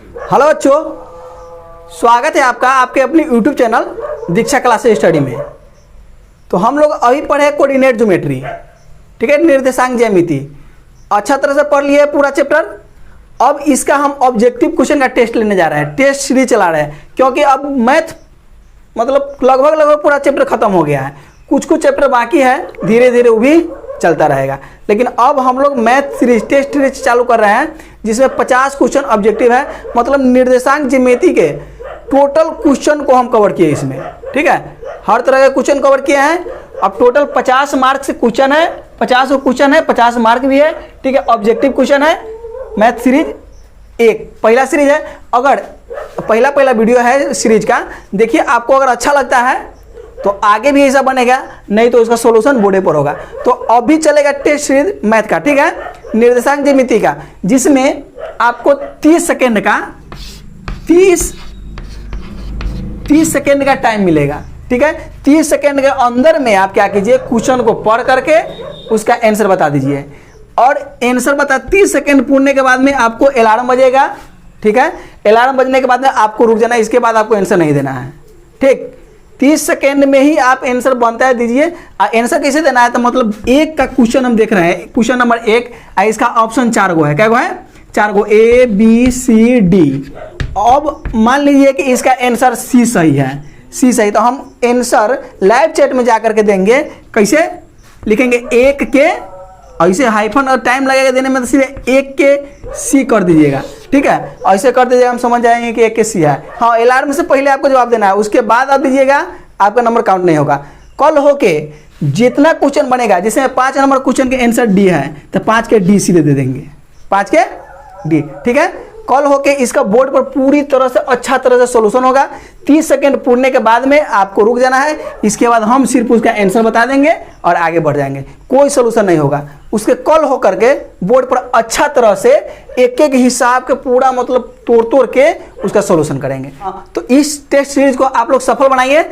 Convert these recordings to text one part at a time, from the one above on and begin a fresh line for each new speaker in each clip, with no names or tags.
Hello बच्चों, स्वागत है आपका आपके अपनी यूट्यूब चैनल दीक्षा क्लासेस स्टडी में। तो हम लोग अभी पढ़े कोऑर्डिनेट ज्योमेट्री, ठीक है, निर्देशांक ज्यामिति। अच्छा तरह से पढ़ लिए पूरा चैप्टर। अब इसका हम ऑब्जेक्टिव क्वेश्चन का टेस्ट लेने जा रहे हैं, टेस्ट सीरीज चला रहे हैं, क्योंकि अब मैथ मतलब लगभग पूरा चैप्टर खत्म हो गया है। कुछ चैप्टर बाकी है, धीरे धीरे वो भी चलता रहेगा। लेकिन अब हम लोग मैथ सीरीज टेस्ट सीरीज चालू कर रहे हैं, जिसमें 50 क्वेश्चन ऑब्जेक्टिव है, मतलब निर्देशांक ज्यामिति के टोटल क्वेश्चन को हम कवर किए इसमें, ठीक है। हर तरह के क्वेश्चन कवर किए हैं। अब टोटल 50 मार्क से क्वेश्चन है, 50 क्वेश्चन है, 50 मार्क भी है, ठीक है। ऑब्जेक्टिव क्वेश्चन है मैथ सीरीज एक पहला सीरीज है। अगर पहला वीडियो है सीरीज का, देखिए आपको अगर अच्छा लगता है तो आगे भी ऐसा बनेगा, नहीं तो इसका सॉल्यूशन बोर्डे पर होगा। तो अभी चलेगा टेस्ट सीरीज मैथ का, ठीक है, निर्देशांक ज्यामिति का, जिसमें आपको 30 सेकेंड का 30 सेकेंड का टाइम मिलेगा, ठीक है। 30 सेकेंड के अंदर में आप क्या कीजिए, क्वेश्चन को पढ़ करके उसका आंसर बता दीजिए। और आंसर बता 30 सेकेंड पूरने के बाद में आपको अलार्म बजेगा, ठीक है। अलार्म बजने के बाद में आपको रुक जाना है, इसके बाद आपको आंसर नहीं देना है, ठीक। 30 सेकेंड में ही आप आंसर बनता है दीजिए। आंसर कैसे देना है, तो मतलब एक का क्वेश्चन हम देख रहे हैं, क्वेश्चन नंबर 1, इसका ऑप्शन 4 गो है। क्या गो है? 4 गो, A B C D। अब मान लीजिए कि इसका आंसर सी सही है, सी सही, तो हम आंसर लाइव चैट में जाकर के देंगे। कैसे लिखेंगे? 1 के, ऐसे हाइफन और टाइम लगेगा देने में, तो सीधे 1 के सी कर दीजिएगा, ठीक है। ऐसे कर दीजिएगा, हम समझ जाएंगे कि 1 के सी है। हाँ, अलार्म से पहले आपको जवाब देना है, उसके बाद आप दीजिएगा, आपका नंबर काउंट नहीं होगा। कल होके जितना क्वेश्चन बनेगा, जिसमें 5 नंबर क्वेश्चन के आंसर डी है, तो 5 के डी सीधे दे देंगे, 5 के डी, ठीक है। कल होके इसका बोर्ड पर पूरी तरह से अच्छा तरह से सॉल्यूशन होगा। 30 सेकंड पूरने के बाद में आपको रुक जाना है, इसके बाद हम सिर्फ उसका आंसर बता देंगे और आगे बढ़ जाएंगे। कोई सॉल्यूशन नहीं होगा। उसके कल होकर के बोर्ड पर अच्छा तरह से एक एक हिसाब के पूरा मतलब तोड़ के उसका सॉल्यूशन करेंगे। तो इस टेस्ट सीरीज को आप लोग सफल बनाइए,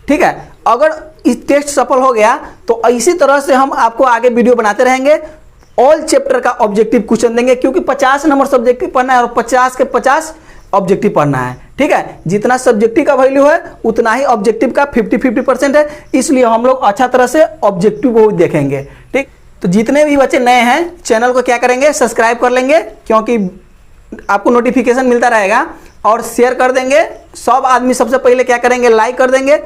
ठीक है। अगर इस टेस्ट सफल हो गया तो इसी तरह से हम आपको आगे वीडियो बनाते रहेंगे। ऑल चैप्टर का ऑब्जेक्टिव क्वेश्चन देंगे, क्योंकि 50 नंबर सब्जेक्टिव पढ़ना है और 50 के 50 ऑब्जेक्टिव पढ़ना है, ठीक है। जितना सब्जेक्टिव का वैल्यू है उतना ही ऑब्जेक्टिव का 50-50% है, इसलिए हम लोग अच्छा तरह से ऑब्जेक्टिव को देखेंगे, ठीक। तो जितने भी बच्चे नए हैं चैनल को क्या करेंगे, सब्सक्राइब कर लेंगे, क्योंकि आपको नोटिफिकेशन मिलता रहेगा, और शेयर कर देंगे। सब आदमी सबसे पहले क्या करेंगे, लाइक कर देंगे।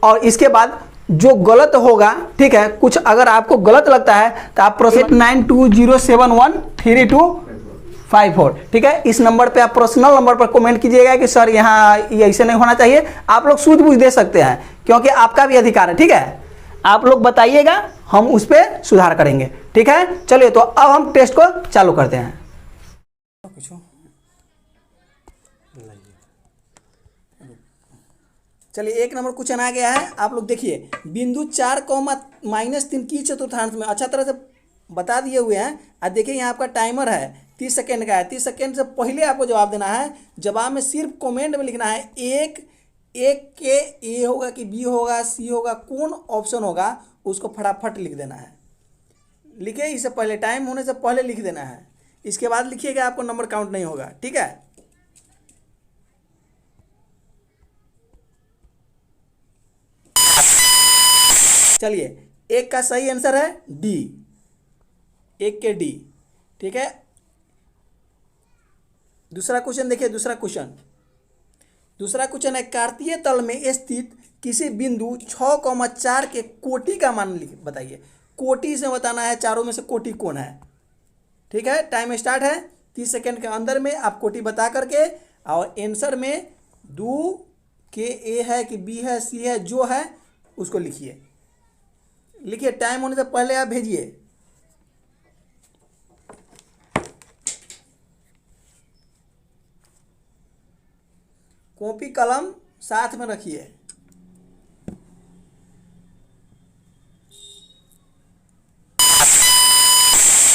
और इसके बाद जो गलत होगा, ठीक है, कुछ अगर आपको गलत लगता है तो आप 8920713254, ठीक है, इस नंबर पे आप पर्सनल नंबर पर कमेंट कीजिएगा कि सर यहाँ ये ऐसे नहीं होना चाहिए। आप लोग सूझबूझ दे सकते हैं, क्योंकि आपका भी अधिकार है, ठीक है। आप लोग बताइएगा, हम उस पर सुधार करेंगे, ठीक है। चलिए, तो अब हम टेस्ट को चालू करते हैं। चलिए, 1 नंबर क्वेश्चन आ गया है। आप लोग देखिए, बिंदु 4, -3 की चतुर्थांश में अच्छा तरह से बता दिए हुए हैं। और देखिए यहाँ आपका टाइमर है, 30 सेकेंड का है। 30 सेकेंड से पहले आपको जवाब देना है। जवाब में सिर्फ कमेंट में लिखना है एक के ए होगा कि बी होगा, सी होगा, कौन ऑप्शन होगा, उसको फटाफट लिख देना है। लिखे, इससे पहले टाइम होने से पहले लिख देना है। इसके बाद लिखिएगा, आपको नंबर काउंट नहीं होगा, ठीक है। चलिए, 1 का सही आंसर है डी, 1 के डी, ठीक है। दूसरा क्वेश्चन देखिए, दूसरा क्वेश्चन है, कार्तीय तल में स्थित किसी बिंदु 6,4 के कोटि का मान बताइए। कोटि से बताना है, चारों में से कोटि कौन है, ठीक है। टाइम स्टार्ट है। 30 सेकेंड के अंदर में आप कोटि बता करके, और आंसर में 2 के ए है कि बी है, सी है, जो है उसको लिखिए। लिखिए, टाइम होने से पहले आप भेजिए। कॉपी कलम साथ में रखिए।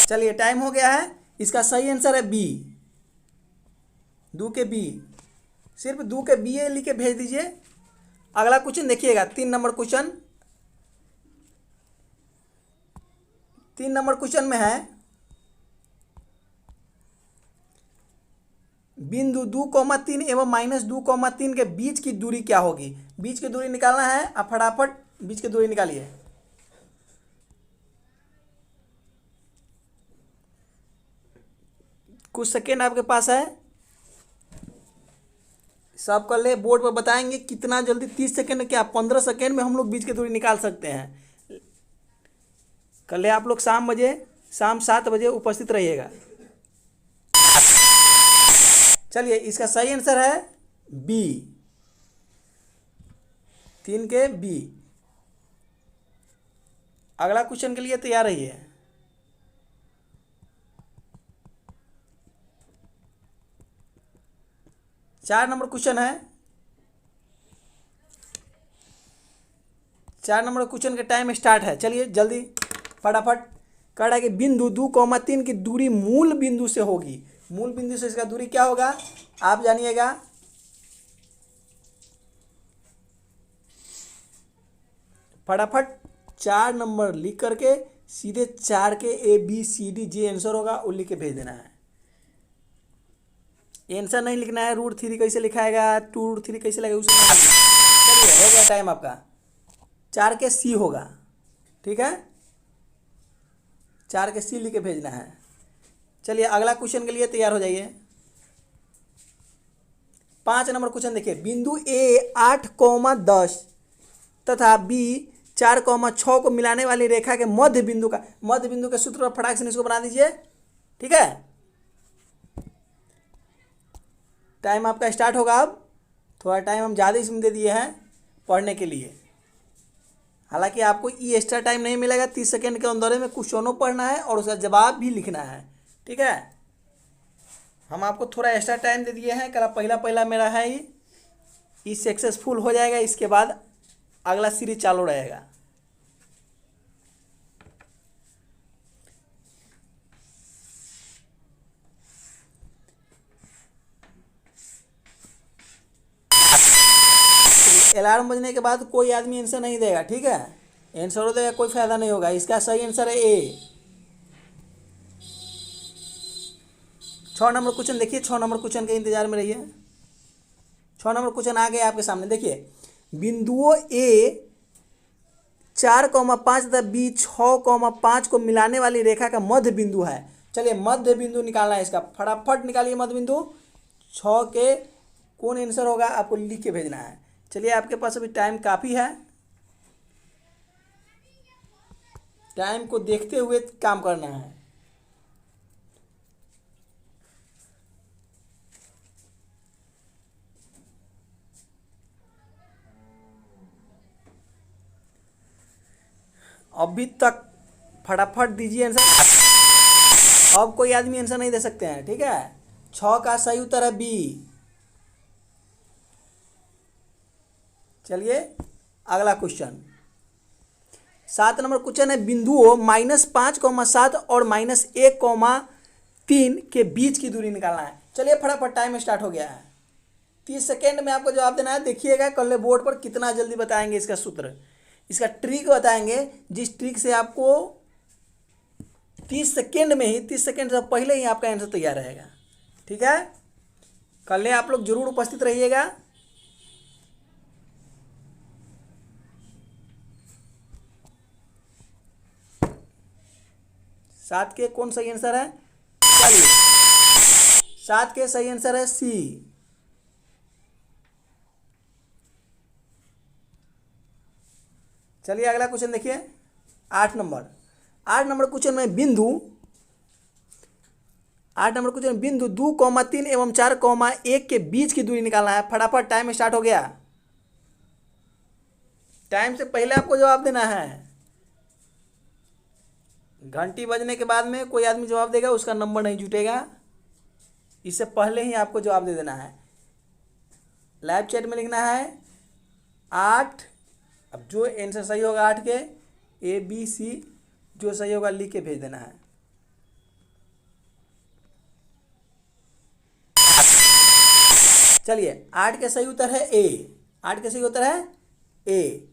चलिए, टाइम हो गया है। इसका सही आंसर है बी, 2 के बी, सिर्फ 2 के बी ए लिख के भेज दीजिए। अगला क्वेश्चन देखिएगा, 3 नंबर क्वेश्चन। 3 नंबर क्वेश्चन में है, बिंदु 2,3 एवं -2,3 के बीच की दूरी क्या होगी। बीच की दूरी निकालना है, आप फटाफट बीच की दूरी निकालिए। कुछ सेकेंड आपके पास है, सब कर ले, बोर्ड पर बताएंगे कितना जल्दी। 30 सेकेंड क्या 15 सेकेंड में हम लोग बीच की दूरी निकाल सकते हैं। कर ले आप लोग, शाम 7 बजे उपस्थित रहिएगा। चलिए, इसका सही आंसर है बी, 3 के बी। अगला क्वेश्चन के लिए तैयार रहिए। चार नंबर क्वेश्चन है। 4 नंबर क्वेश्चन का टाइम स्टार्ट है। चलिए जल्दी फटाफट। कह रहा है कि बिंदु 2,3 की दूरी मूल बिंदु से होगी। मूल बिंदु से इसका दूरी क्या होगा, आप जानिएगा। फटाफट 4 नंबर लिख करके सीधे 4 के ABCD जे आंसर होगा वो लिख के भेज देना है। आंसर नहीं लिखना है। √3 कैसे लिखाएगा, 2√3 कैसे लगेगा, उसे नहीं लिखना। चलिए, हो गया टाइम आपका। 4 के C होगा, ठीक है, 4 के C लिख के भेजना है। चलिए अगला क्वेश्चन के लिए तैयार हो जाइए। 5 नंबर क्वेश्चन देखिए। बिंदु A 8,10 तथा B 4,6 को मिलाने वाली रेखा के मध्य बिंदु के सूत्र पर फटाक से इसको बना दीजिए, ठीक है। टाइम आपका स्टार्ट होगा। अब थोड़ा टाइम हम ज़्यादा इसमें दे दिए हैं पढ़ने के लिए। हालांकि आपको ये एक्स्ट्रा टाइम नहीं मिलेगा। 30 सेकेंड के अंदर में क्वेश्चनों पढ़ना है और उसका जवाब भी लिखना है, ठीक है। हम आपको थोड़ा एक्स्ट्रा टाइम दे दिए हैं। कल पहला मेरा है ये सक्सेसफुल हो जाएगा। इसके बाद अगला सीरीज चालू रहेगा। अलार्म बजने के बाद कोई आदमी आंसर नहीं देगा, ठीक है। आंसर देगा कोई फायदा नहीं होगा। इसका सही आंसर है ए। 6 नंबर क्वेश्चन देखिए। 6 नंबर क्वेश्चन के इंतजार में रहिए। 6 नंबर क्वेश्चन आ गया आपके सामने। देखिए, बिंदुओं A 4,5 तथा B 6,5 को मिलाने वाली रेखा का मध्य बिंदु है। चलिए मध्य बिंदु निकालना है इसका। फटाफट निकालिए मध्य बिंदु। 6 के कौन आंसर होगा आपको लिख के भेजना है। चलिए, आपके पास अभी टाइम काफ़ी है। टाइम को देखते हुए काम करना है। अभी तक फटाफट दीजिए आंसर। अब कोई आदमी आंसर नहीं दे सकते हैं, ठीक है। 6 का सही उत्तर है बी। चलिए अगला क्वेश्चन। 7 नंबर क्वेश्चन है। बिंदुओं -5,7 और -1,3 के बीच की दूरी निकालना है। चलिए फटाफट, टाइम स्टार्ट हो गया है। 30 सेकेंड में आपको जवाब देना है। देखिएगा कल बोर्ड पर कितना जल्दी बताएंगे इसका सूत्र, इसका ट्रिक बताएंगे, जिस ट्रिक से आपको 30 सेकेंड में ही, 30 सेकेंड से पहले ही आपका आंसर तैयार रहेगा, ठीक है। कल आप लोग जरूर उपस्थित रहिएगा। सात के कौन सही आंसर है? चलिए, 7 के सही आंसर है सी। चलिए अगला क्वेश्चन देखिए। 8 नंबर क्वेश्चन में बिंदु 2,3 एवं 4,1 के बीच की दूरी निकालना है। फटाफट, टाइम स्टार्ट हो गया। टाइम से पहले आपको जवाब देना है। घंटी बजने के बाद में कोई आदमी जवाब देगा, उसका नंबर नहीं जुटेगा। इससे पहले ही आपको जवाब दे देना है। लाइव चैट में लिखना है 8। अब जो आंसर सही होगा 8 के ABC जो सही होगा लिख के भेज देना है। चलिए 8 के सही उत्तर है ए। 8 के सही उत्तर है ए।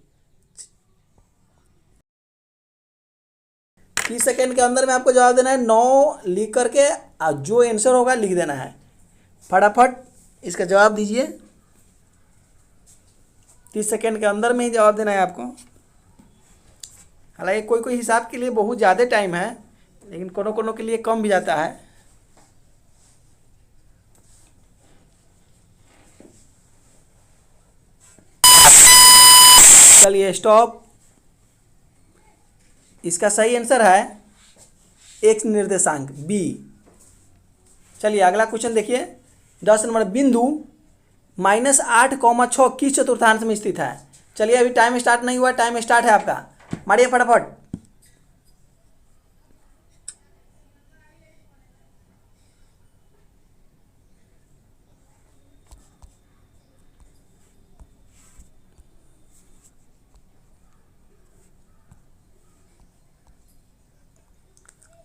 30 सेकेंड के अंदर में आपको जवाब देना है। 9 लिख करके जो आंसर होगा लिख देना है। फटाफट इसका जवाब दीजिए। 30 सेकेंड के अंदर में ही जवाब देना है आपको। हालांकि कोई कोई हिसाब के लिए बहुत ज़्यादा टाइम है, लेकिन कोनो कोनो के लिए कम भी जाता है। चलिए स्टॉप। इसका सही आंसर है एक्स निर्देशांक बी। चलिए अगला क्वेश्चन देखिए। 10 नंबर, बिंदु -8,6 किस चतुर्थांश में स्थित है? चलिए अभी टाइम स्टार्ट नहीं हुआ, टाइम स्टार्ट है आपका, मारिए फटाफट।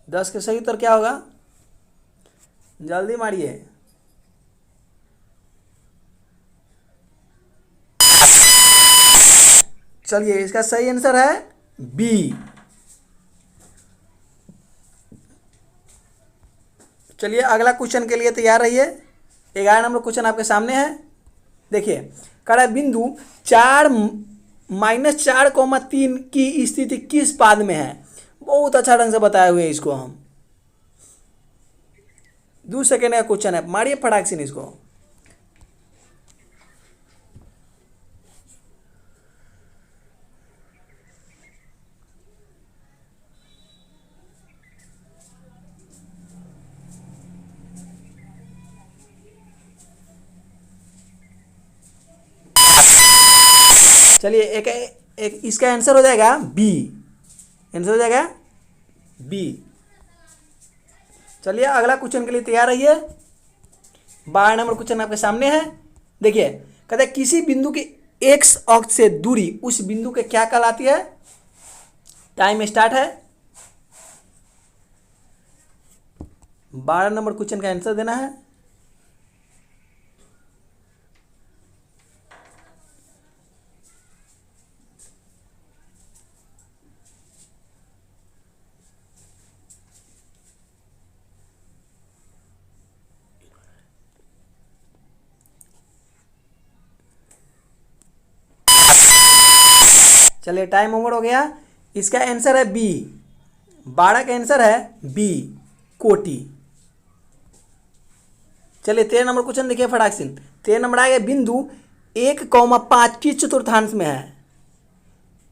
दस के सही उत्तर क्या होगा? जल्दी मारिए। चलिए इसका सही आंसर है बी। चलिए अगला क्वेश्चन के लिए तैयार रहिए। 11 नंबर क्वेश्चन आपके सामने है। देखिए कह रहा है बिंदु 4 -4,3 की स्थिति किस पाद में है? बहुत अच्छा ढंग से बताए हुए इसको हम। 2 सेकेंड का क्वेश्चन है, मारिए फटाक से इसको। चलिए एक इसका आंसर हो जाएगा बी। आंसर हो जाएगा बी। चलिए अगला क्वेश्चन के लिए तैयार रहिए। 12 नंबर क्वेश्चन आपके सामने है। देखिए कहते हैं किसी बिंदु की एक्स अक्ष से दूरी उस बिंदु के क्या कहलाती है? टाइम स्टार्ट है। 12 नंबर क्वेश्चन का आंसर देना है। चलिए टाइम ओवर हो गया। इसका आंसर है बी। 12 का आंसर है बी, कोटि। चलिए 13 नंबर क्वेश्चन देखिए फटाक से। 13 नंबर आ गया बिंदु 1,5 किस चतुर्थांश में है?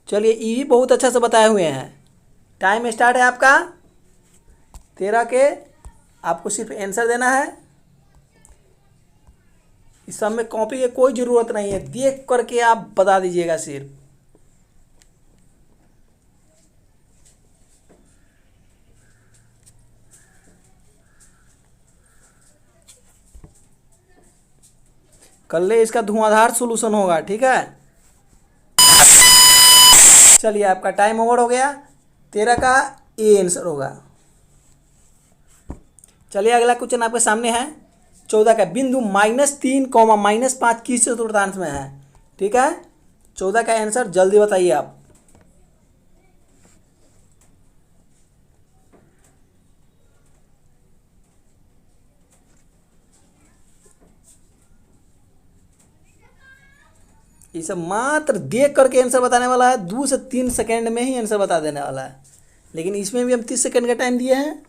चलिए ये भी बहुत अच्छा से बताए हुए हैं। टाइम स्टार्ट है आपका। 13 के आपको सिर्फ आंसर देना है। इस सब में कॉपी की कोई ज़रूरत नहीं है, देख करके आप बता दीजिएगा सिर्फ। कल इसका धुआंधार सॉल्यूशन होगा, ठीक है। चलिए आपका टाइम ओवर हो गया। 13 का ए आंसर होगा। चलिए अगला क्वेश्चन आपके सामने है। 14 का बिंदु -3, -5 किस चतुर्थांश में है? ठीक है, 14 का आंसर जल्दी बताइए आप। ये सब मात्र देख करके आंसर बताने वाला है। 2 से 3 सेकेंड में ही आंसर बता देने वाला है, लेकिन इसमें भी हम 30 सेकेंड का टाइम दिए हैं।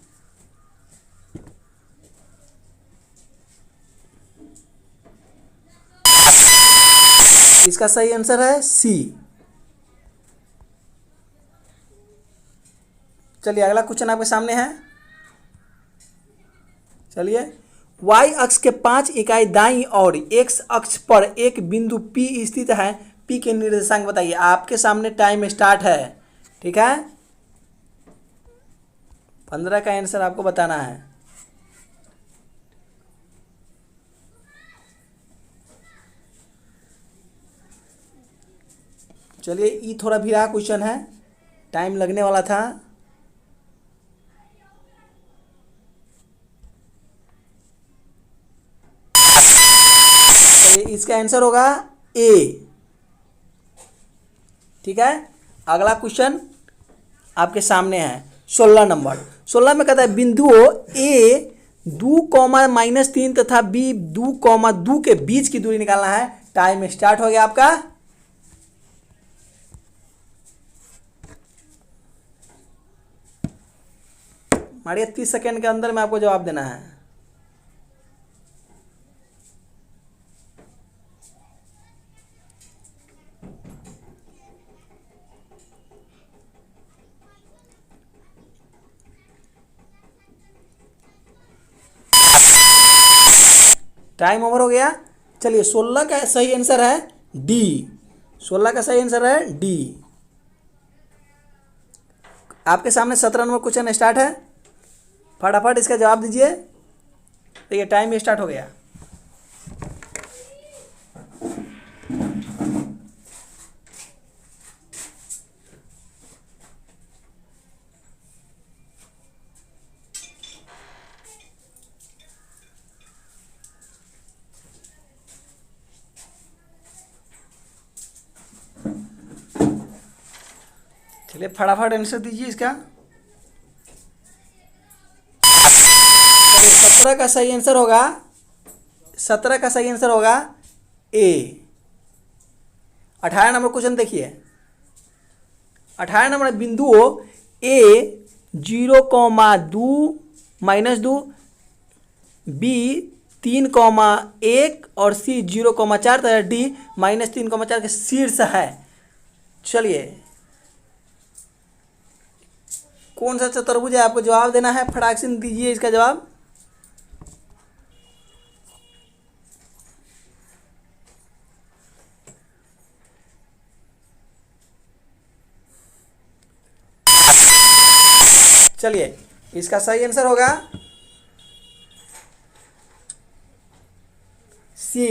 इसका सही आंसर है सी। चलिए अगला क्वेश्चन आपके सामने है। चलिए y अक्ष के 5 इकाई दाईं और x अक्ष पर एक बिंदु P स्थित है। P के निर्देशांक बताइए। आपके सामने टाइम स्टार्ट है, ठीक है। 15 का आंसर आपको बताना है। चलिए ये थोड़ा भी रहा क्वेश्चन है, टाइम लगने वाला था। इसका आंसर होगा ए, ठीक है। अगला क्वेश्चन आपके सामने है 16 नंबर। 16 में कहता है बिंदुओं ए 2 कॉमा -3 तथा बी 2 कॉमा 2 के बीच की दूरी निकालना है। टाइम स्टार्ट हो गया आपका। मारिए 30 सेकेंड के अंदर में आपको जवाब देना है। टाइम ओवर हो गया। चलिए 16 का सही आंसर है डी। 16 का सही आंसर है डी। आपके सामने 17 नंबर क्वेश्चन स्टार्ट है। फटाफट इसका जवाब दीजिए। देखिए टाइम स्टार्ट हो गया। चलिए फटाफट आंसर दीजिए इसका। 17 का सही आंसर होगा, 17 का सही आंसर होगा ए। 18 नंबर क्वेश्चन देखिए। 18 नंबर बिंदु ए 0,2 -2, बी 3,1 और सी 0,4 तथा डी -3,4 के शीर्ष है। चलिए कौन सा चतुर्भुज है आपको जवाब देना है। फटाक से दीजिए इसका जवाब। चलिए इसका सही आंसर होगा सी।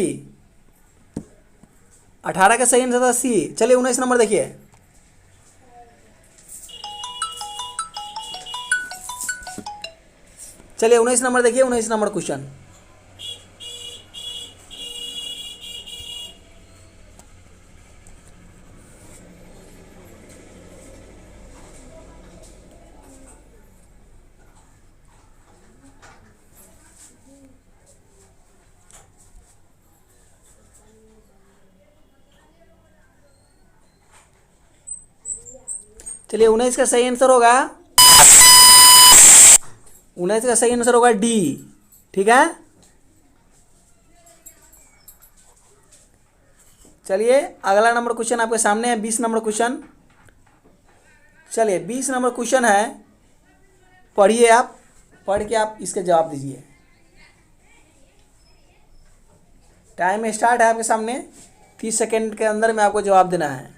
18 का सही आंसर था सी। चलिए 19 नंबर देखिए। चलिए 19 नंबर देखिए। 19 नंबर क्वेश्चन। चलिए 19 का सही आंसर होगा, 19 का सही आंसर होगा डी। ठीक है। चलिए अगला नंबर क्वेश्चन आपके सामने है 20 नंबर क्वेश्चन। चलिए 20 नंबर क्वेश्चन है, पढ़िए आप, पढ़ के आप इसके जवाब दीजिए। टाइम स्टार्ट है आपके सामने। 30 सेकेंड के अंदर में आपको जवाब देना है।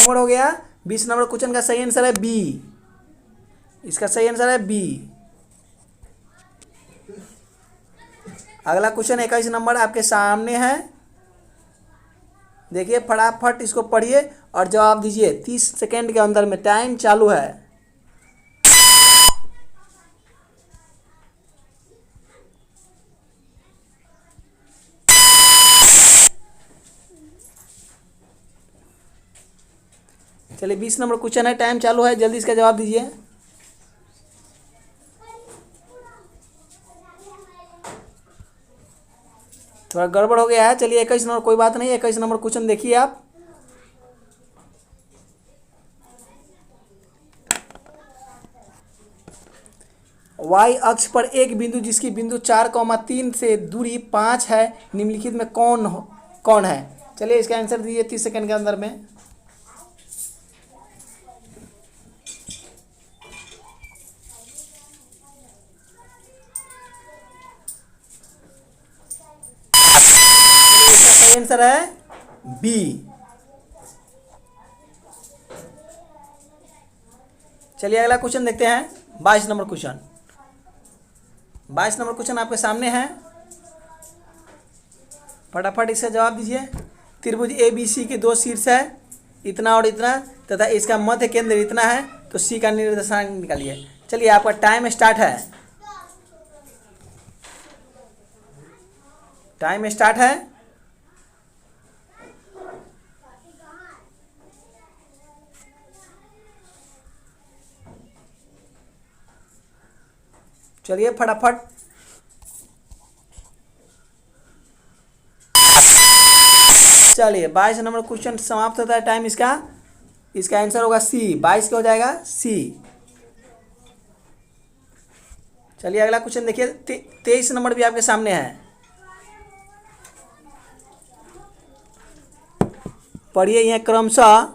नंबर हो गया। 20 नंबर क्वेश्चन का सही आंसर है बी। इसका सही आंसर है बी। अगला क्वेश्चन 21 नंबर आपके सामने है। देखिए फटाफट इसको पढ़िए और जवाब दीजिए 30 सेकेंड के अंदर में। टाइम चालू है। चलिए 20 नंबर क्वेश्चन है, टाइम चालू है, जल्दी इसका जवाब दीजिए। थोड़ा गड़बड़ हो गया है। चलिए 21 नंबर, कोई बात नहीं। 21 नंबर क्वेश्चन देखिए आप। वाई अक्ष पर एक बिंदु जिसकी बिंदु 4,3 से दूरी 5 है, निम्नलिखित में कौन है। चलिए इसका आंसर दीजिए 30 सेकेंड के अंदर में। आंसर है बी। चलिए अगला क्वेश्चन देखते हैं। 22 नंबर क्वेश्चन। 22 नंबर क्वेश्चन आपके सामने है। फटाफट इसका जवाब दीजिए। त्रिभुज ए बी सी के दो शीर्ष है। इतना और इतना तथा इसका मध्य केंद्र इतना है, तो सी का निर्देशांक निकालिए। चलिए आपका टाइम स्टार्ट है। टाइम स्टार्ट है। चलिए फटाफट। चलिए 22 नंबर क्वेश्चन समाप्त होता है टाइम इसका। इसका आंसर होगा सी। 22 क्या हो जाएगा? सी। चलिए अगला क्वेश्चन देखिए। 23 नंबर भी आपके सामने है, पढ़िए। यह क्रमशः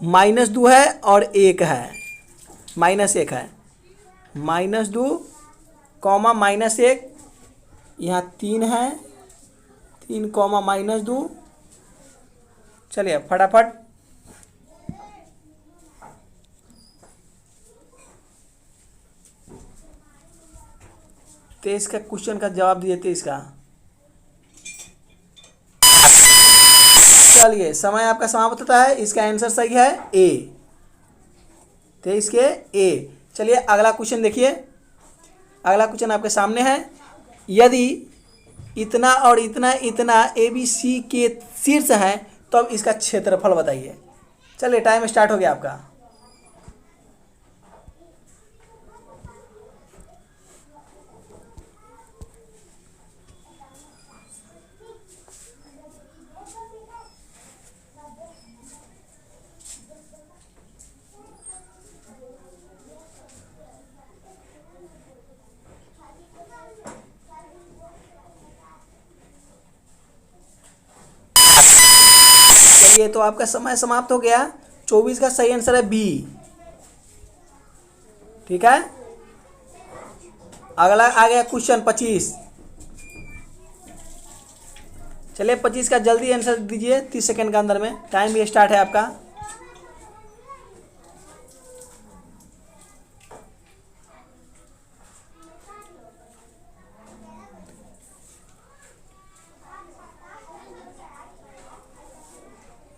-2 है और 1 है, -1 है। -2, -1, यहाँ 3 है, 3, -2। चलिए फटाफट। 23 का क्वेश्चन का जवाब दिए 23 का। चलिए समय आपका समाप्त होता है। इसका आंसर सही है ए। 23 के ए। चलिए अगला क्वेश्चन देखिए। अगला क्वेश्चन आपके सामने है। यदि इतना और इतना इतना ए बी सी के शीर्ष हैं, तो अब इसका क्षेत्रफल बताइए। चलिए टाइम स्टार्ट हो गया आपका। चलिए तो आपका समय समाप्त हो गया। 24 का सही आंसर है बी। ठीक है। अगला आ गया क्वेश्चन 25। चलिए 25 का जल्दी आंसर दीजिए 30 सेकंड के अंदर में। टाइम भी स्टार्ट है आपका।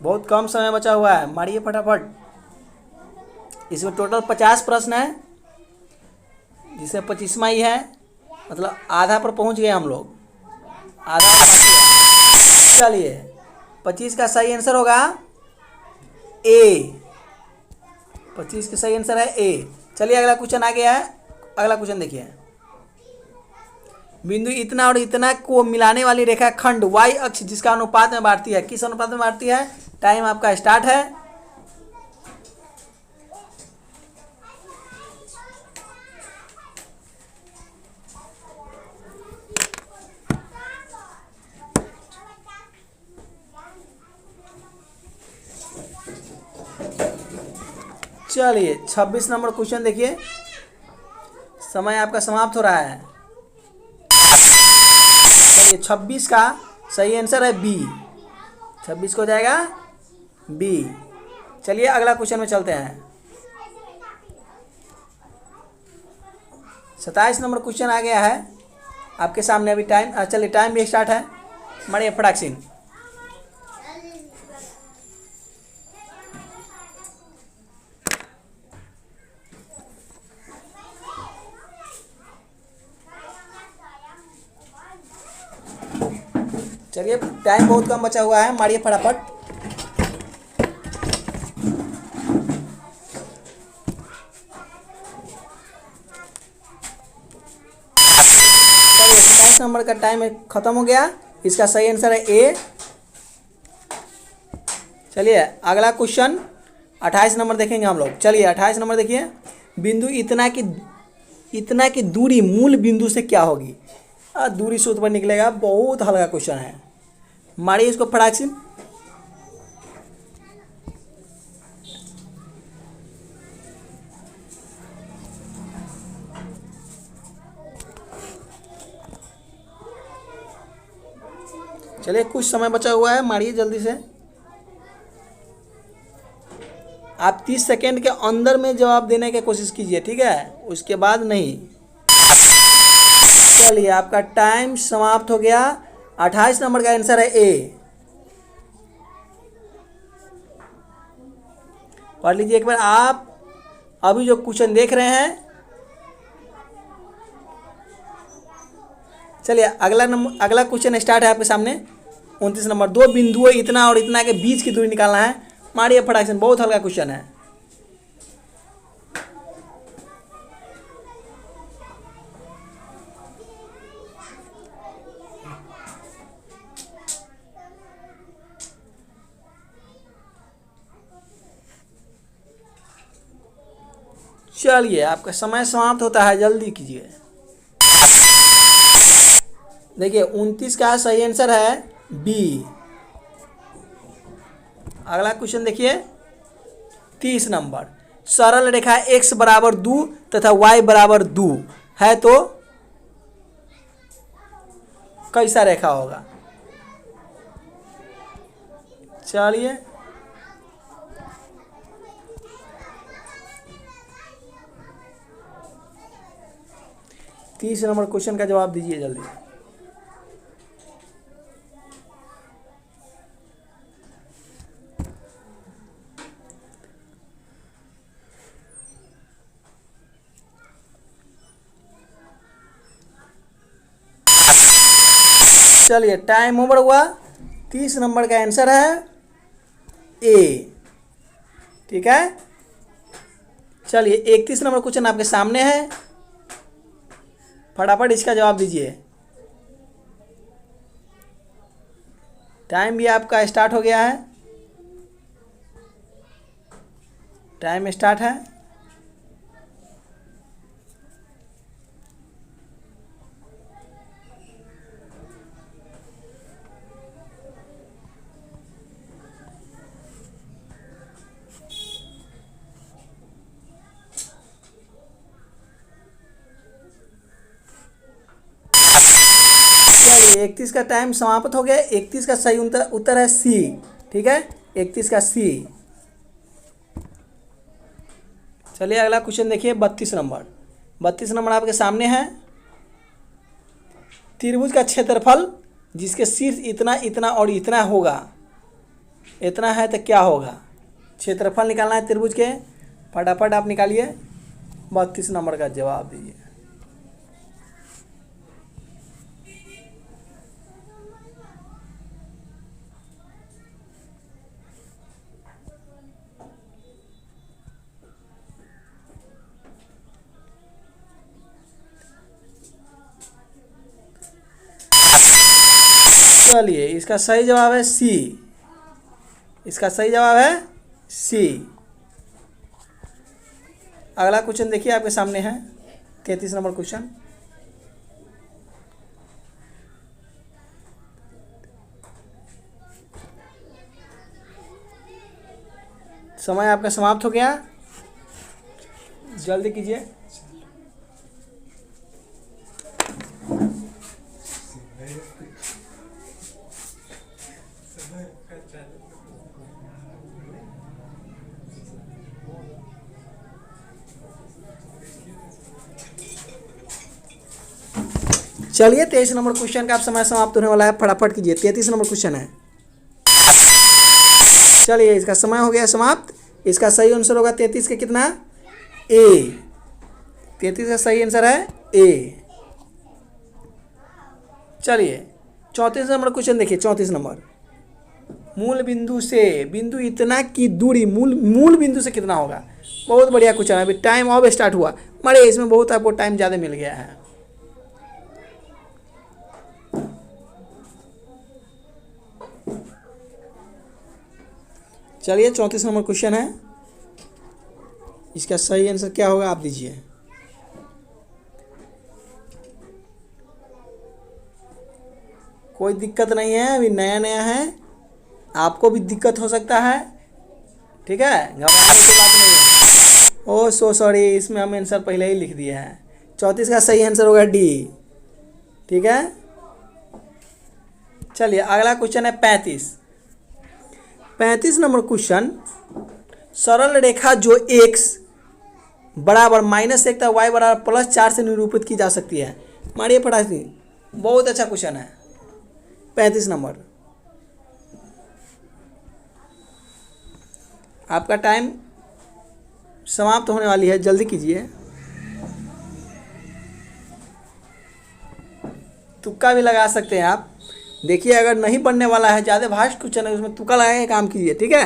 बहुत कम समय बचा हुआ है, मारिए फटाफट। इसमें टोटल 50 प्रश्न है, जिसमें 25वां ही है, मतलब आधा पर पहुंच गए हम लोग, आधा बाकी है। चलिए 25 का सही आंसर होगा ए। 25 का सही आंसर है ए। चलिए अगला क्वेश्चन आ गया है। अगला क्वेश्चन देखिए। बिंदु इतना और इतना को मिलाने वाली रेखा खंड y अक्ष जिसका अनुपात में बांटती है, किस अनुपात में बांटती है? टाइम आपका स्टार्ट है। चलिए 26 नंबर क्वेश्चन देखिए। समय आपका समाप्त हो रहा है। चलिए 26 का सही आंसर है बी। 26 को जाएगा बी। चलिए अगला क्वेश्चन में चलते हैं। 27 नंबर क्वेश्चन आ गया है आपके सामने। अभी टाइम चलिए टाइम भी स्टार्ट है। मरिए फटाक सिंह। चलिए टाइम बहुत कम बचा हुआ है, मारिए फटाफट। चलिए 27 नंबर का टाइम खत्म हो गया। इसका सही आंसर है ए। चलिए अगला क्वेश्चन 28 नंबर देखेंगे हम लोग। चलिए 28 नंबर देखिए। बिंदु इतना की दूरी मूल बिंदु से क्या होगी? दूरी सूत्र पर निकलेगा। बहुत हल्का क्वेश्चन है, मारिए इसको फटाक से। चलिए कुछ समय बचा हुआ है, मारिए जल्दी से। आप 30 सेकेंड के अंदर में जवाब देने की कोशिश कीजिए, ठीक है? उसके बाद नहीं। चलिए आपका टाइम समाप्त हो गया। 28 नंबर का आंसर है ए। पढ़ लीजिए एक बार। आप अभी जो क्वेश्चन देख रहे हैं, चलिए अगला क्वेश्चन स्टार्ट है आपके सामने। 29 नंबर, दो बिंदुओं इतना और इतना के बीच की दूरी निकालना है। मारिए फटाक से, बहुत हल्का क्वेश्चन है। चलिए आपका समय समाप्त होता है, जल्दी कीजिए। देखिए 29 का सही आंसर है बी। अगला क्वेश्चन देखिए 30 नंबर, सरल रेखा x बराबर 2 तथा y बराबर 2 है तो कैसा रेखा होगा? चलिए तीस नंबर क्वेश्चन का जवाब दीजिए जल्दी। चलिए टाइम ओवर हुआ। 30 नंबर का आंसर है ए। ठीक है, चलिए 31 नंबर क्वेश्चन आपके सामने है, फटाफट इसका जवाब दीजिए। टाइम भी आपका स्टार्ट हो गया है, टाइम स्टार्ट है। चलिए 31 का टाइम समाप्त हो गया। 31 का सही उत्तर है सी। ठीक है, 31 का सी। चलिए अगला क्वेश्चन देखिए 32 नंबर। 32 नंबर आपके सामने है, त्रिभुज का क्षेत्रफल जिसके शीर्ष इतना इतना और इतना होगा, इतना है तो क्या होगा? क्षेत्रफल निकालना है त्रिभुज के, फटाफट आप निकालिए। 32 नंबर का जवाब दीजिए। चलिए इसका सही जवाब है सी। इसका सही जवाब है सी। अगला क्वेश्चन देखिए आपके सामने है 33 नंबर क्वेश्चन। समय आपका समाप्त हो गया, जल्दी कीजिए। चलिए 23 नंबर क्वेश्चन का आप समय समाप्त होने वाला है, फटाफट कीजिए। 33 नंबर क्वेश्चन है। चलिए इसका समय हो गया समाप्त। इसका सही आंसर होगा 33 के कितना? ए। 33 का सही आंसर है ए। चलिए 34 नंबर क्वेश्चन देखिए। 34 नंबर, मूल बिंदु से बिंदु इतना की दूरी मूल बिंदु से कितना होगा? बहुत बढ़िया क्वेश्चन है। अभी टाइम अब स्टार्ट हुआ, मरे इसमें बहुत आपको टाइम ज़्यादा मिल गया है। चलिए 34 नंबर क्वेश्चन है, इसका सही आंसर क्या होगा आप दीजिए। कोई दिक्कत नहीं है, अभी नया नया है, आपको भी दिक्कत हो सकता है। ठीक है, घबराने की बात नहीं है। ओह सो सॉरी, इसमें हम आंसर पहले ही लिख दिए हैं। 34 का सही आंसर होगा डी। ठीक है, चलिए अगला क्वेश्चन है 35 नंबर क्वेश्चन। सरल रेखा जो x बराबर -1 तथा y बराबर +4 से निरूपित की जा सकती है। मारिए फटाक से, बहुत अच्छा क्वेश्चन है। 35 नंबर आपका टाइम समाप्त होने वाली है, जल्दी कीजिए। तुक्का भी लगा सकते हैं आप। देखिए अगर नहीं बनने वाला है, ज़्यादा भास्ट क्वेश्चन है, उसमें तुक्का लगा के काम कीजिए, ठीक है।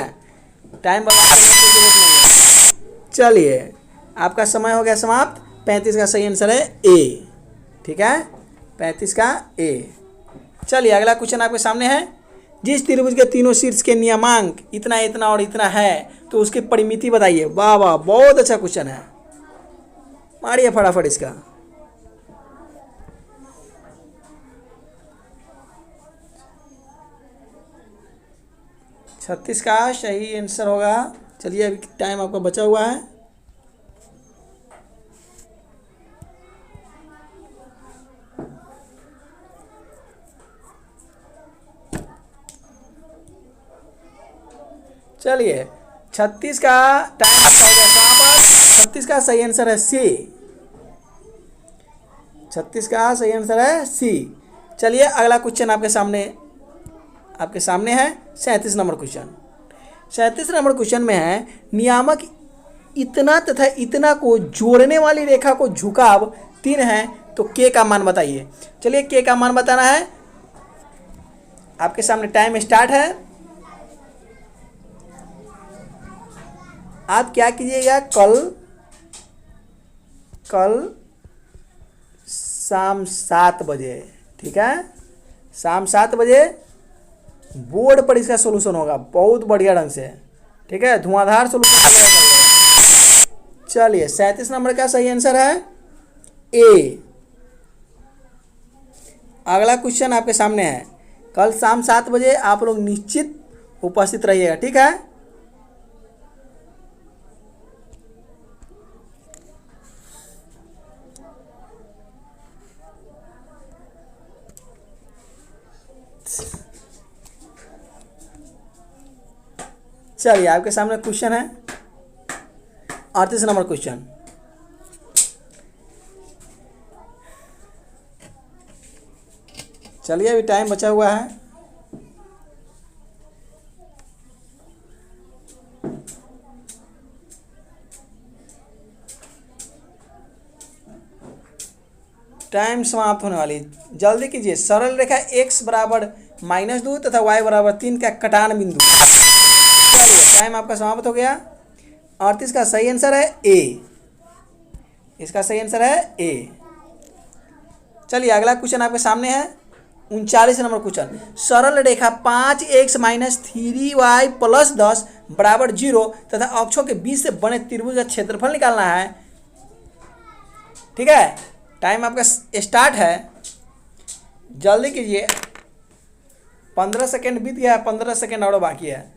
टाइम बर्बाद करने की जरूरत नहीं है। चलिए आपका समय हो गया समाप्त। 35 का सही आंसर है ए, ठीक है, 35 का ए। चलिए अगला क्वेश्चन आपके सामने है। जिस त्रिभुज के तीनों शीर्ष के नियमांक इतना इतना और इतना है तो उसकी परिमिति बताइए। वाह वाह, बहुत अच्छा क्वेश्चन है, मारिए फटाफट इसका। छत्तीस का सही आंसर होगा। चलिए अभी टाइम आपका बचा हुआ है। चलिए 36 का टाइम आपका हो गया समाप्त। 36 का सही आंसर है सी। 36 का सही आंसर है सी। चलिए अगला क्वेश्चन आपके सामने है 37 नंबर क्वेश्चन। 37 नंबर क्वेश्चन में है नियामक इतना तथा इतना को जोड़ने वाली रेखा को झुकाव 3 है तो के का मान बताइए। चलिए के का मान बताना है। आपके सामने टाइम स्टार्ट है। आप क्या कीजिएगा, कल शाम 7 बजे, ठीक है, शाम 7 बजे बोर्ड पर इसका सोल्यूशन होगा बहुत बढ़िया ढंग से, ठीक है, धुआंधार सोल्यूशन। चलिए 37 नंबर का सही आंसर है ए। अगला क्वेश्चन आपके सामने है। कल शाम 7 बजे आप लोग निश्चित उपस्थित रहिएगा, ठीक है। चलिए आपके सामने क्वेश्चन है 38 नंबर क्वेश्चन। चलिए अभी टाइम बचा हुआ है। टाइम समाप्त होने वाली, जल्दी कीजिए। सरल रेखा x बराबर -2 तथा y बराबर 3 का कटान बिंदु। चलिए टाइम आपका समाप्त हो गया। 38 का सही आंसर है ए। इसका सही आंसर है ए। चलिए अगला क्वेश्चन आपके सामने है 39 नंबर क्वेश्चन। सरल रेखा 5x - 3y + 10 बराबर 0 तथा अक्षों के बीच से बने त्रिभुज का क्षेत्रफल निकालना है, ठीक है। टाइम आपका स्टार्ट है, जल्दी कीजिए। 15 सेकेंड बीत गया, 15 सेकेंड और बाकी है।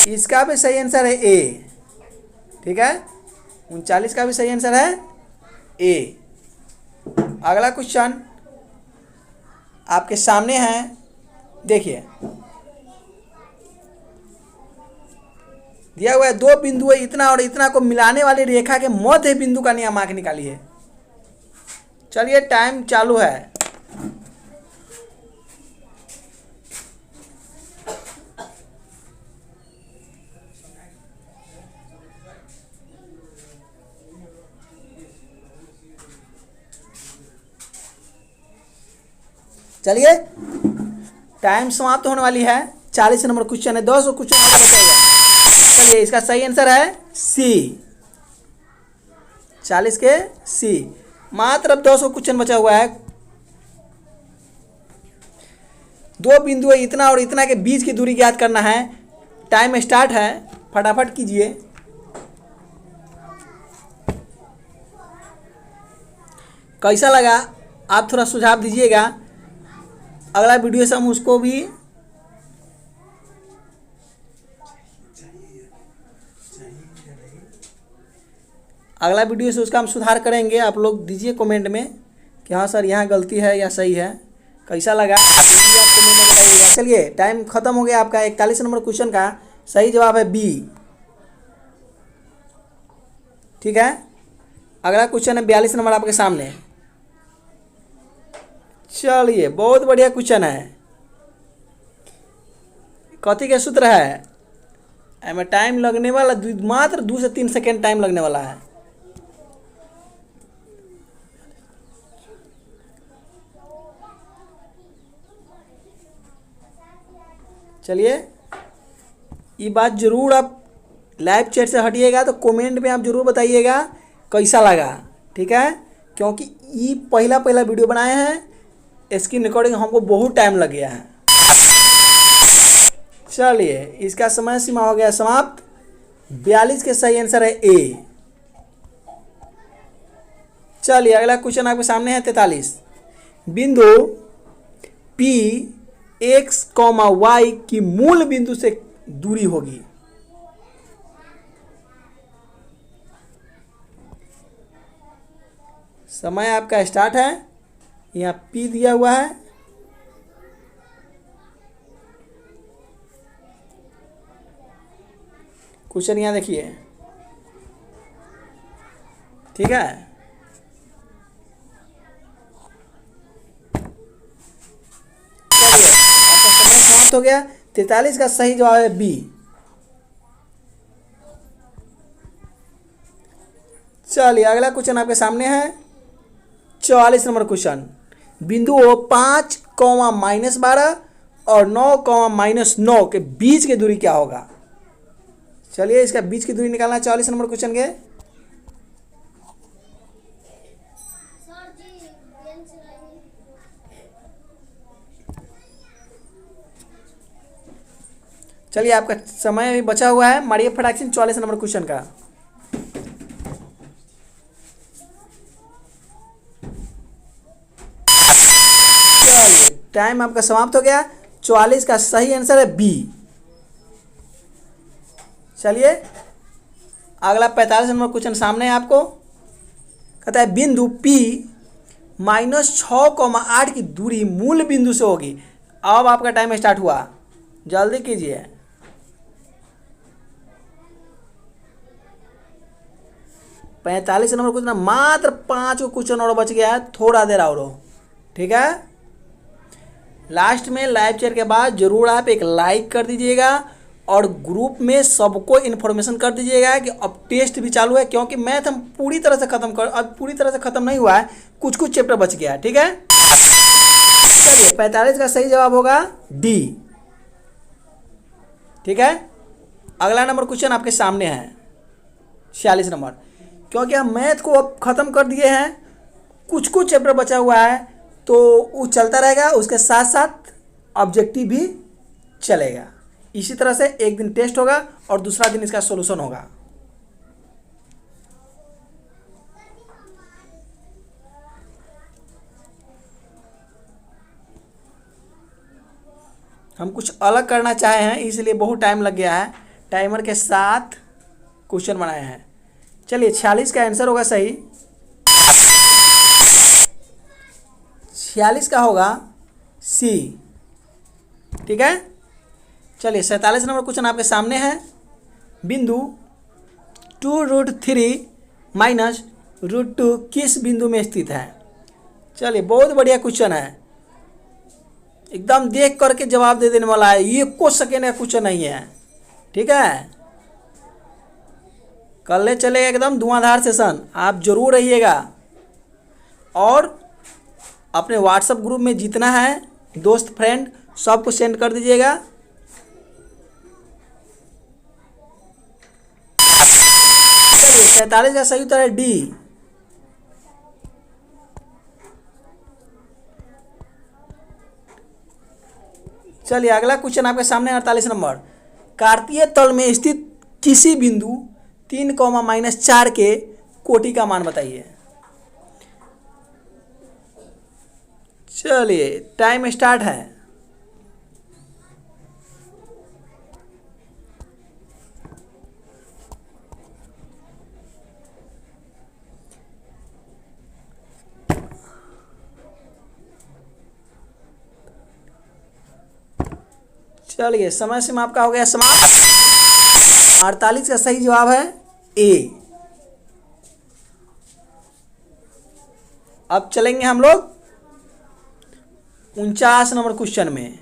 इसका भी सही आंसर है ए, ठीक है। 39 का भी सही आंसर है ए। अगला क्वेश्चन आपके सामने है, देखिए दिया हुआ है 2 बिंदु इतना और इतना को मिलाने वाली रेखा के मध्य बिंदु का नियमांक निकालिए। चलिए टाइम चालू है। चलिए टाइम समाप्त होने वाली है। 40 नंबर क्वेश्चन है, 10 क्वेश्चन बचेगा। चलिए इसका सही आंसर है सी। 40 के सी। मात्र अब 200 क्वेश्चन बचा हुआ है। 2 बिंदु इतना और इतना के बीच की दूरी ज्ञात करना है। टाइम स्टार्ट है, फटाफट कीजिए। कैसा लगा आप थोड़ा सुझाव दीजिएगा। अगला वीडियो से हम उसको भी उसका हम सुधार करेंगे। आप लोग दीजिए कमेंट में कि हाँ सर यहाँ गलती है या सही है। कैसा लगा आप कमेंट में बताइएगा। चलिए टाइम खत्म हो गया आपका। 41 नंबर क्वेश्चन का सही जवाब है बी, ठीक है। अगला क्वेश्चन है 42 नंबर आपके सामने। चलिए बहुत बढ़िया क्वेश्चन है। कथी के सूत्र है, एमे टाइम लगने वाला मात्र 2 से 3 सेकेंड टाइम लगने वाला है। चलिए ये बात जरूर आप लाइव चैट से हटिएगा तो कमेंट में आप जरूर बताइएगा कैसा लगा, ठीक है, क्योंकि ये पहला वीडियो बनाए हैं, स्क्रीन रिकॉर्डिंग हमको बहुत टाइम लग गया है। चलिए इसका समय सीमा हो गया समाप्त। 42 के सही आंसर है ए। चलिए अगला क्वेश्चन आपके सामने है 43। बिंदु P x, y की मूल बिंदु से दूरी होगी। समय आपका स्टार्ट है। यहाँ P दिया हुआ है, क्वेश्चन यहाँ देखिए, ठीक है। चलिए आपका समय समाप्त हो गया। 43 का सही जवाब है बी। चलिए अगला क्वेश्चन आपके सामने है 44 नंबर क्वेश्चन। बिंदु 5, -12 और 9, -9 के बीच की दूरी क्या होगा। चलिए इसका बीच की दूरी निकालना है 44 नंबर क्वेश्चन के। चलिए आपका समय अभी बचा हुआ है, मारिए फटाक से 44 नंबर क्वेश्चन का। चलिए टाइम आपका समाप्त हो गया। 44 का सही आंसर है बी। चलिए अगला 45 नंबर क्वेश्चन सामने है आपको। कहता है बिंदु P -6,8 की दूरी मूल बिंदु से होगी। अब आपका टाइम स्टार्ट हुआ, जल्दी कीजिए। पैंतालीस नंबर क्वेश्चन, मात्र 5 क्वेश्चन और बच गया है, थोड़ा देर और हो, ठीक है। लास्ट में लाइव चैट के बाद जरूर आप एक लाइक कर दीजिएगा और ग्रुप में सबको इन्फॉर्मेशन कर दीजिएगा कि अब टेस्ट भी चालू है, क्योंकि मैथ हम पूरी तरह से ख़त्म नहीं हुआ है, कुछ चैप्टर बच गया है, ठीक है। चलिए 45 का सही जवाब होगा डी, ठीक है। अगला नंबर क्वेश्चन आपके सामने है 46 नंबर। क्योंकि हम मैथ को अब ख़त्म कर दिए हैं, कुछ चैप्टर बचा हुआ है तो वो चलता रहेगा, उसके साथ साथ ऑब्जेक्टिव भी चलेगा। इसी तरह से एक दिन टेस्ट होगा और दूसरा दिन इसका सॉल्यूशन होगा। हम कुछ अलग करना चाहे हैं, इसलिए बहुत टाइम लग गया है, टाइमर के साथ क्वेश्चन बनाए हैं। चलिए 46 का आंसर होगा सही। 46 का होगा सी, ठीक है। चलिए 47 नंबर क्वेश्चन आपके सामने है। बिंदु 2√3 - √2 किस बिंदु में स्थित है। चलिए बहुत बढ़िया क्वेश्चन है, एकदम देख करके जवाब दे देने वाला है, ये कुछ सेकेंड का क्वेश्चन नहीं है, ठीक है। कल चलेगा एकदम धुआंधार सेशन, आप जरूर रहिएगा। और अपने व्हाट्सएप ग्रुप में जितना है दोस्त फ्रेंड सबको सेंड कर दीजिएगा। चलिए 47 का सही उत्तर है डी। चलिए अगला क्वेश्चन आपके सामने 48 नंबर। कार्तीय तल में स्थित किसी बिंदु 3, -4 के कोटि का मान बताइए। चलिए टाइम स्टार्ट है। चलिए समय सीमा आपका हो गया समाप्त। 48 का सही जवाब है ए। अब चलेंगे हम लोग 49 नंबर क्वेश्चन में।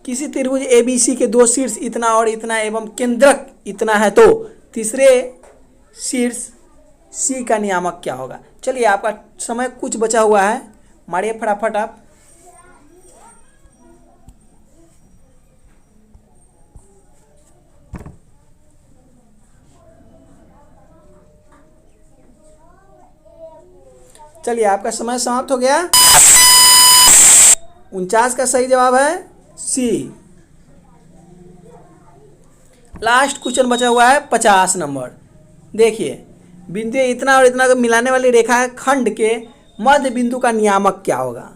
किसी त्रिभुज ABC के दो शीर्ष इतना और इतना एवं केंद्रक इतना है तो तीसरे शीर्ष C का नियामक क्या होगा। चलिए आपका समय कुछ बचा हुआ है, मारिए फटाफट आप। चलिए आपका समय समाप्त हो गया। 49 का सही जवाब है C। लास्ट क्वेश्चन बचा हुआ है 50 नंबर। देखिए बिंदु इतना और इतना को मिलाने वाली रेखा खंड के मध्य बिंदु का नियामक क्या होगा।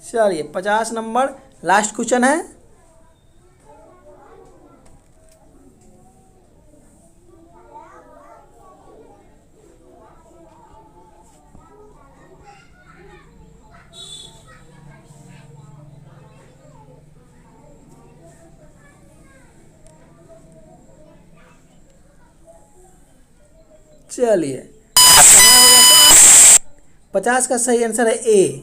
चलिए 50 नंबर लास्ट क्वेश्चन है। चलिए 50 का सही आंसर है A।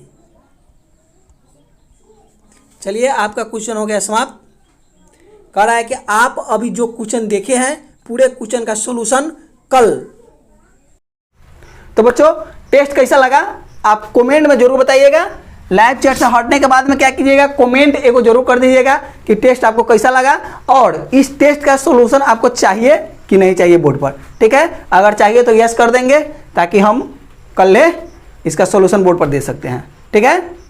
चलिए आपका क्वेश्चन हो गया समाप्त। कह रहा है कि आप अभी जो क्वेश्चन देखे हैं पूरे क्वेश्चन का सॉल्यूशन कल। तो बच्चों टेस्ट कैसा लगा आप कमेंट में जरूर बताइएगा। लाइव चैट से हटने के बाद में क्या कीजिएगा, कमेंट एगो जरूर कर दीजिएगा कि टेस्ट आपको कैसा लगा और इस टेस्ट का सॉल्यूशन आपको चाहिए कि नहीं चाहिए बोर्ड पर। ठीक है, अगर चाहिए तो यस कर देंगे ताकि हम कल इसका सॉल्यूशन बोर्ड पर दे सकते हैं। ठीक है।